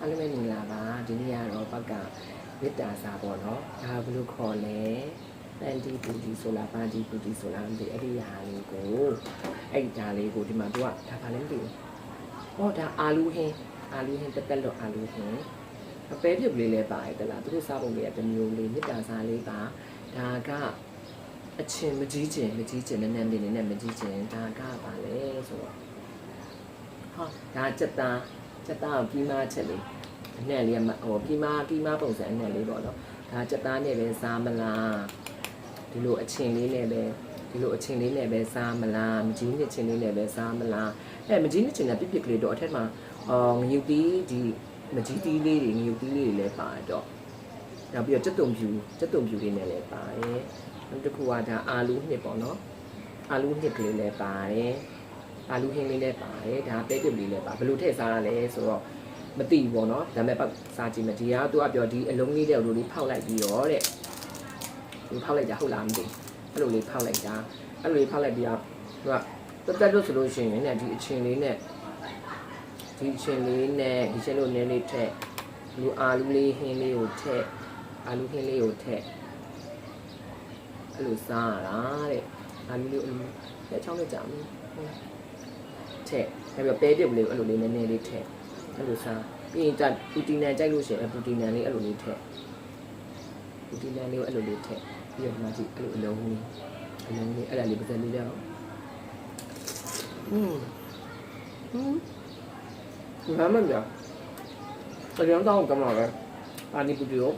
အားလုံးပဲမင်္ဂလာပါဒီနေ့ကတော့ဘက်ကမေတ္တာစာပေါ့နော်ဒါဘယ်လိုခေါ်လဲပန်တီပူတီဆိုလားပန်တီပူတီဆိုလားမသိအဲ့ဒီဟာလေးကိုအဲ့ဒါလေးကိုဒီမှာသူကဒါဘာလဲမသိဘူးဟောဒါအာလူဟင်းတက်လို့အာလူဟင်းအပဲပြုတ်လေးလဲပါတယ်တလားသူတို့စားပုံလေးကတစ်မျိုးလေးမေတ္တာစာလေးပါဒါကအချင်းမကြီးကျင်နည်းနည်းလေးနဲ့မကြီးကျင်ဒါကပါလဲဆိုတော့ဟာဒါစက်သားကိုပြီးမှချက်လေးအနဲ့လေးဟိုပြီးမှပုံစံအနဲ့လေးပေါ့နော်ဒါစက်သားနဲ့ပဲစားမလားဒီလိုအချင်းလေးနဲ့ပဲစားမလားမကြီးနှစ်ချင်းလေးနဲ့ပဲစားမလားမကြီးနှစ်ချင်းနဲ့ပြပြကလေးတော့အထက်မှာငရုတ်တီးဒီမကြီးတီးလေးတွေငရုတ်တီးလေးတွေလည်းပါတော့နောက်ပြီးတော့စက်တုံဖြူလေးနဲ့လည်းပါတယ်နောက်တစ်ခုကဒါအာလူနှစ်ပေါ့နော်အာလူနှစ်ကလေးလည်းပါတယ်အာလူဟင်းလေးလည်းပါတယ်ဒါပဲပြုတ်လေးလည်းပါဘယ်လိုထည့်စားရလဲဆိုတော့မသိဘူးပေါ့နော်ဒါပေမဲ့ပတ်စားကြည့်မယ်ဒီကသူကပြောဒီအလုံးလေးတဲ့လိုလေးဖောက်လိုက်ပြီးတော့တဲ့ဒီဖောက်လိုက်တာဟုတ်လားမသိအဲ့လိုလေးဖောက်လိုက်တာအဲ့လိုလေးဖောက်လိုက်ပြီးတော့သူကတက်လို့ဆိုလို့ရှိရင်လည်းဒီအချင်းလေးနဲ့ဒီချင်းလို့နည်းနည်းထည့်လူအာလူလေးဟင်းလေးကိုထည့်အဲ့လိုစားရတာတဲ့အာလူလေးလက်ချောင်းနဲ့ကြာမယ်ထည့်ပြီးပဲပြုတ်လေးအဲ့လိုလေးနည်းနည်းလေးထည့်အဲ့လိုစားပြီးရင်ပူတီနန်ကြိုက်လို့ရှိရင်ပူတီနန်လေးအဲ့လိုလေးထည့်ပူတီနန်လေးကိုအဲ့လိုလေးထည့်ပြီးတော့မှကြည့်အဲ့လိုအလုံးလေးအဲ့ဒါလေးပတ်စံလေးတော့ဘာမှမပြောအရင်တော့ကမှလည်းအာဒီပူတီကို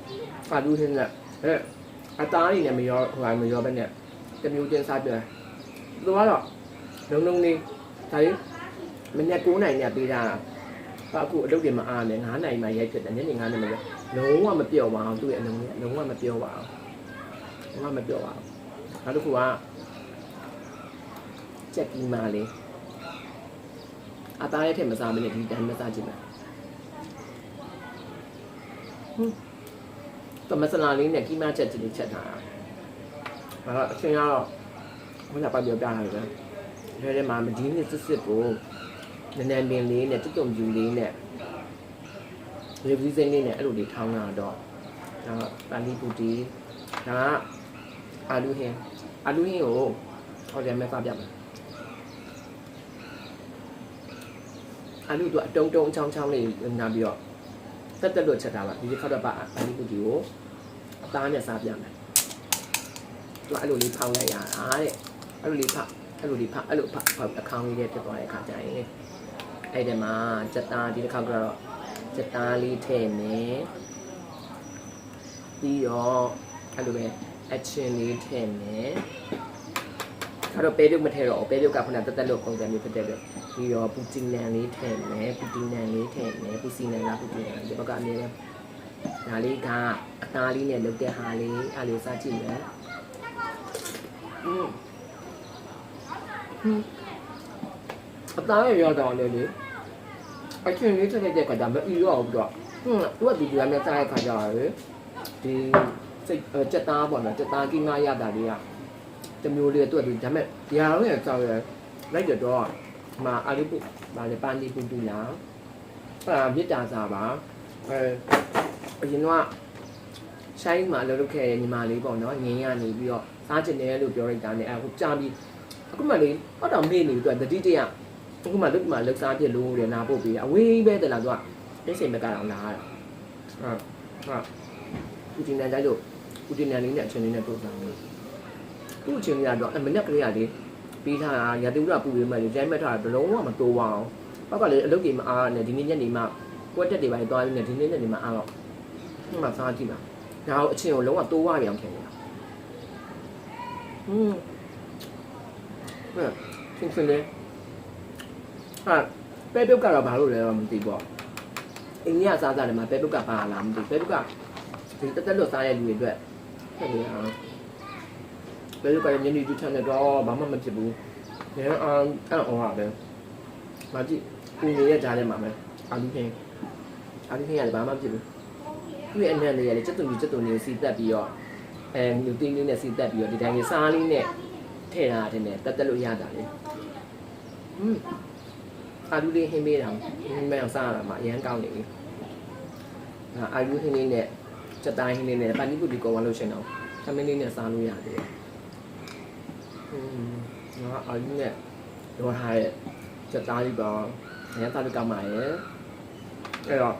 အာလူဟင်းနဲ့အသားရည်နဲ့မရောပဲနဲ့တမျိုးချင်းစားပြတယ်သူကတော့လုံးလေးဒါလေးမနေ့9နိုင်နဲ့ပေးတာအခုအလုပ်တွေမအားနဲ့9နိုင်မှရိုက်ဖြစ်တယ်ညနေ9နိုင်မှလုံးဝမပြော့ပါအောင်သူ့ရဲ့အလုံးလေးလုံးဝမပြော့ပါအောင်နောက်တစ်ခုကကြက်ကီမာလေးအသားရဲ့ထက်မစားမနဲ့ဒီတိုင်းမစားကြည့်မယ်မဆလာလေးနဲ့ကီမာချက်လေးချက်ထားတာဒါတော့အချင်းကတော့ဘယ်လိုပတ်ပြောပြရလဲဒီထဲမှာမဒီနှစ်စစ်ကိုနည်းနည်းပင်လေးနဲ့တုံ့ပြူလေးနဲ့ရေပူးစိမ့်လေးနဲ့အဲ့လိုလေးထောင်းတာတော့ဒါကပန်လီပူတီဒါကအာလူဟင်းကိုဟောတယ်မဲ့ပြပြမယ်အာလူတို့အတုံးချောင်းလေးနာပြီးတော့တက်လို့ချက်တာပါဒီခေတ်တော့ပန်လီပူတီကိုအသားနဲ့စားပြမယ်သူအဲ့လိုလေးဖောက်လိုက်ရတာတဲ့အဲ့လိုဖောက်အခေါင်းလေးနဲ့ဖြစ်သွားတဲ့အခါကျရင်အဲ့ဒီမှာစက်သားဒီတစ်ခါကတော့စက်သားလေးထည့်မယ်ပြီးတော့အဲ့လိုပဲအချင်းလေးထည့်မယ်အဲ့တော့ပဲပြုတ်မထည့်တော့ပဲပြုတ်ကခုနတက်လို့ပုံစံမျိုးဖြစ်တဲ့အတွက်ပြီးတော့ပူတီနန်လေးထည့်မယ်ပူစီနန်ဒီဘက်ကအမြဲတမ်းဒါလေးကအသားလေးနဲ့လုပ်တဲ့ဟာလေးအားလေးစားကြည့်မယ်အသားရရောက်တော့လေအချင်းလေးထည့်တဲ့ခါကျမအီရောဘူးတော့သူကဒီကနေ့စားတဲ့ခါကျရတယ်ဒီစိတ်စက်သားပေါ့နော်စက်သားကီမာရတာလေးကတမျိုးလေးသူကဒီဒါမဲ့ဒီဟာတော့ကြောက်ရလိုက်တော့မှာအာလီပူပါလေပန်ဒီပူတူလာမြစ်တာစားပါအရင်ကရှိုင်းမှာလုပ်ခဲ့ညီမလေးပေါ့နော်ငင်းရနေပြီးတော့စားကျင်တယ်လို့ပြောလိုက်တာနဲ့အခုကြာပြီးအခုမှလေဟောတော့မေ့နေပြီးတော့တတိတရအခုမှလုတ်စားပြလို့တယ်နာပို့ပြီးအဝေးပဲတလားသူကအိတ်စိမ်ဘက်ကတော့လာတာဟာပူတင်နဲ့တိုက်လို့ပူတင်နဲ့လေးနဲ့အချင်းလေးနဲ့ပို့စားလို့သူ့အချင်းလေးကတော့မနေ့ကလေးကလေပြီးထားတာရာတူကပူပေးမှလေကျိုင်းမဲ့ထားတာဘလုံးဝမတိုးပါအောင်ဘောက်ကလေအလုပ်ကြီးမအားနဲ့ဒီနေ့ညနေမှကွက်တက်တွေပိုင်းသွားပြီးနေဒီနေ့ညနေမှအားတော့ဒီမှာစားကြည့်ပါဒါအချင်းကိုလုံးဝတိုးဝပြောင်းခင်နေတာဆင်းလေဟာပဲပြုတ်ကတော့ဘာလို့လဲတော့မသိဘူးအိန္ဒိယစားတယ်မှာပဲပြုတ်ကပါလားမသိပဲပြုတ်ကဒီတက်လို့စားရတဲ့လူတွေအတွက်ဟုတ်လေဟာပဲပြုတ်ကလည်းညနေတူချမ်းနေတော့ဘာမှမဖြစ်ဘူးဒါအဲ့အောင်ဟာပဲမကြည့်ကိုနေရကြားထဲမှာပဲအာလူဟင်းရတယ်ဘာမှမဖြစ်ဘူးသူ့ရဲ့အနံ့လေးရတယ်စက်တုံလေးစီတက်ပြီးတော့လူတင်းလေးနဲ့စီတက်ပြီးတော့ဒီတိုင်းစားလေးနဲ့ထည့်ထားတယ်နဲ့တက်လို့ရတာလေအာလူလေးဟင်းပေးတာဟင်းမဲအောင်စားရတာမှအရန်ကောင်းနေပြီ အာယူဟင်းလေးနဲ့စက်တိုင်းဟင်းလေးနဲ့ပန်နီပူတီကောဝါလို့ရှင်တော့သမင်းလေးနဲ့စားလို့ရတယ်ငါအာယူနဲ့ရောထားတဲ့စက်သားလေးပေါ့ငါသားလေးကောင်းပါရဲ့အဲ့တော့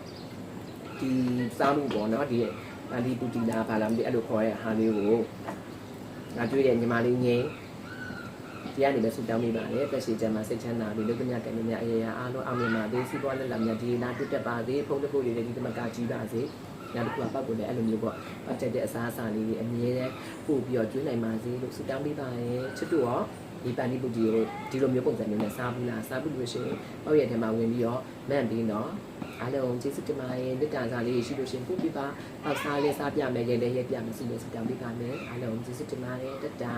ဒီစားမှုပေါ့နော်ဒီပန်နီပူတီလာဘာလာမသိအဲ့လိုခေါ်တဲ့ဟာလေးကိုငါတွေ့တဲ့ညီမလေးငိမ့်ဒီကနေပဲဆူတောင်းမိပါတယ်တက်ရှိချမ်းမှာစိတ်ချမ်းသာပြီးလုပ်ကြတဲ့ကံများအရာအားလုံးအောင်မြင်ပါသေးစီးပွားလက်လာများဒီနာတက်တက်ပါသေးဖုန်းတစ်ခုလေးတွေဒီတမကကြီးပါစေနောက်တစ်ခုကပောက်ကိုလည်းအဲ့လိုမျိုးပေါ့ပတ်ချက်တဲ့အစားအစာလေးတွေအမြဲတမ်းပို့ပြီးတော့ကျွေးနိုင်ပါစေလို့ဆူတောင်းမိပါတယ်ချစ်တို့ရောဒီပန်ဒီပူတီကိုဒီလိုမျိုးပုံစံမျိုးနဲ့စားဘူးလားစားဘူးလို့ရှိရင်ပေါ့ရဲ့ထဲမှာဝင်ပြီးတော့မန့်ပြီးတော့အားလုံးကျေးဇူးတင်ပါတယ်လက်ကန်စားလေးရှိလို့ရှိရင်ပို့ပြီးပါပေါက်စားလေးစားပြမယ်ရဲလေးရဲပြမယ်စီလေးဆူတောင်းမိပါမယ်အားလုံးကျေးဇူးတင်ပါတယ်တတာ